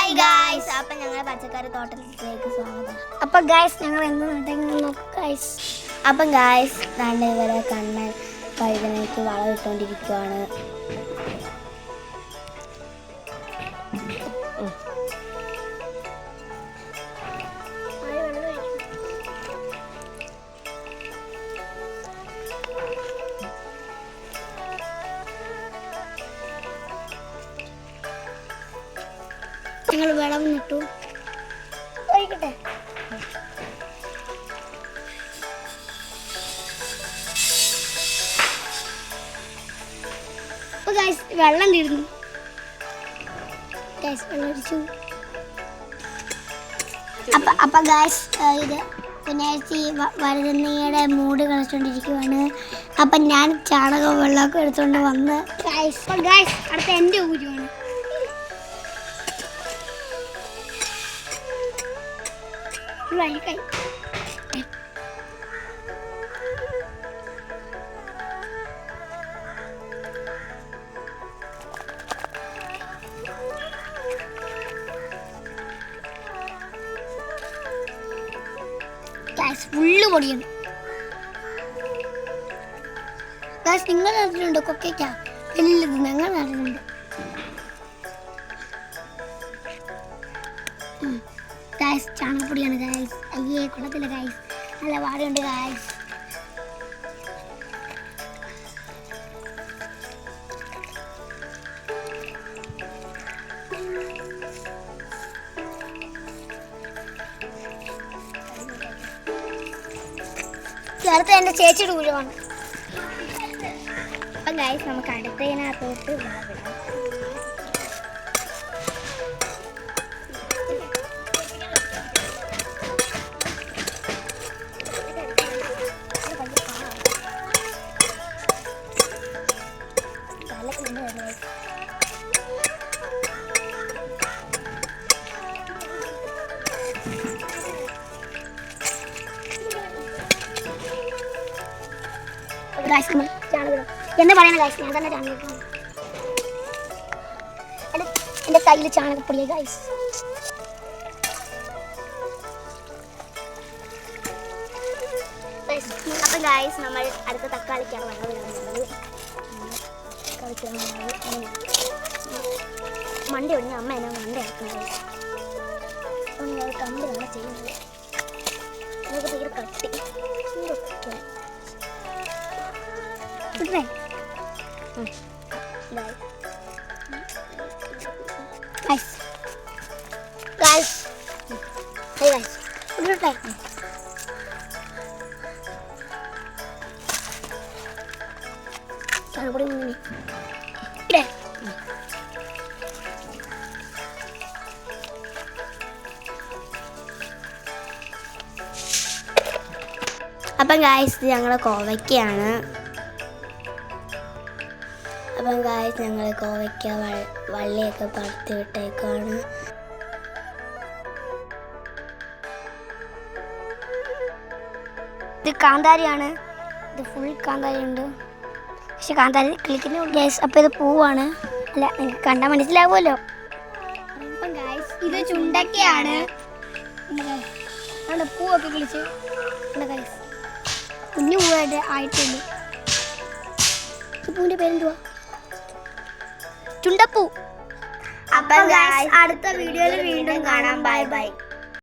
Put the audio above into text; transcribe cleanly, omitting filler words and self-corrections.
Hi guys, അപ്പൊ ഞങ്ങൾ പച്ചക്കറി തോട്ടത്തിലേക്ക് സ്വാഗതം. അപ്പൊ ഗായ്സ് ഞങ്ങൾ എന്ത് നട്ടെങ്കിലും നോക്കും ഗായ്സ്. അപ്പം ഗായ്സ് ദാണ്ട് ഇവരെ കണ്ണൻ വഴുതനയ്ക്ക് വളം ഇട്ടുകൊണ്ടിരിക്കുവാണ്. ഞങ്ങൾ വെള്ളം നിട്ടു ഒഴിക്കട്ടെ. അപ്പൊ ഗായ്സ് വെള്ളം തീർന്നു. ഗായ്സ് വെള്ളം ഒഴിച്ചു. അപ്പൊ ഗായ്സ് ഇത് പുനേഴ്ചി വഴുതനയുടെ മൂട് കളിച്ചോണ്ടിരിക്കുവാണ്. അപ്പൊ ഞാൻ ചാണകവും വെള്ളമൊക്കെ എടുത്തോണ്ട് വന്ന് ഗായ്സ്. അപ്പൊ ഗായ്സ് അടുത്ത എൻ്റെ ഊരുവാണ്. ഫുള്ള് പൊടിയാണ്. നിങ്ങൾ നാട്ടിലുണ്ടോ കൊക്കയ്ക്ക? വലുത് ഞങ്ങൾ നാട്ടിലുണ്ട്. ഗായ്സ് ചാണകപ്പൊടിയാണ് ഗായ്സ്. അയ്യേ കുളത്തില്ല ഗായ്സ്, നല്ല വാടയുണ്ട് ഗായ്സ്. ചേർത്ത് എൻ്റെ ചേച്ചിയുടെ ഊഴമാണ്. അപ്പം ഗായ്സ് നമുക്ക് അടുത്തതിനകത്തോട്ട് വിടാം. എന്ന് പറയുന്ന ഗായ്സ് ഞാൻ തന്നെ ചാണകം. എൻ്റെ കയ്യിൽ ചാണകപ്പൊടിയ ഗായ്സ്. അപ്പം ഗായ്സ് നമ്മൾ അടുത്ത തക്കാളിക്കാണ് വെള്ളം വിടാൻ പോകുന്നത്. മണ്ട ഒഴിഞ്ഞ അമ്മ എന്നാ മണ്ട ഇറക്കുന്നത്. അപ്പം ഞാൻ കമ്പിലാണ് ചെയ്യുന്നത്. നമുക്ക് ഭയങ്കര കട്ടി വിട്ടേ. ഗായ്സ് ഗായ്സ് ഹേ ഗായ്സ് വിടട്ടെ. ചാണകപ്പൊടി ഇടേ. അപ്പം ഗായ്സ് ഇത് ഞങ്ങളുടെ കോവയ്ക്കയാണ്. അപ്പം ഗായ്സ് ഞങ്ങൾ കോവയ്ക്ക വള്ളിയൊക്കെ പറിത്തി വിട്ടേക്കാണ്. ഇത് കാന്താരിയാണ്. ഇത് ഫുൾ കാന്താരി ഉണ്ട്. പക്ഷെ കാന്താരി കിളിക്കുന്ന ഗായ്സ്. അപ്പം ഇത് പൂവാണ്. അല്ല നിങ്ങൾക്ക് കണ്ടാൽ മനസ്സിലാവുമല്ലോ. അപ്പം ഗായ്സ് ഇത് ചുണ്ടക്കയാണ്. അവിടെ പൂവൊക്കെ കിളിച്ച് ഗായ്സ് കുഞ്ഞു പൂവായിട്ട് ആയിട്ടുണ്ട്. ഈ പൂവിൻ്റെ പേരെന്തുവാ? ചുണ്ടപ്പൂ. അപ്പം ഗായ്സ് അടുത്ത വീഡിയോയിൽ വീണ്ടും കാണാം. Bye bye.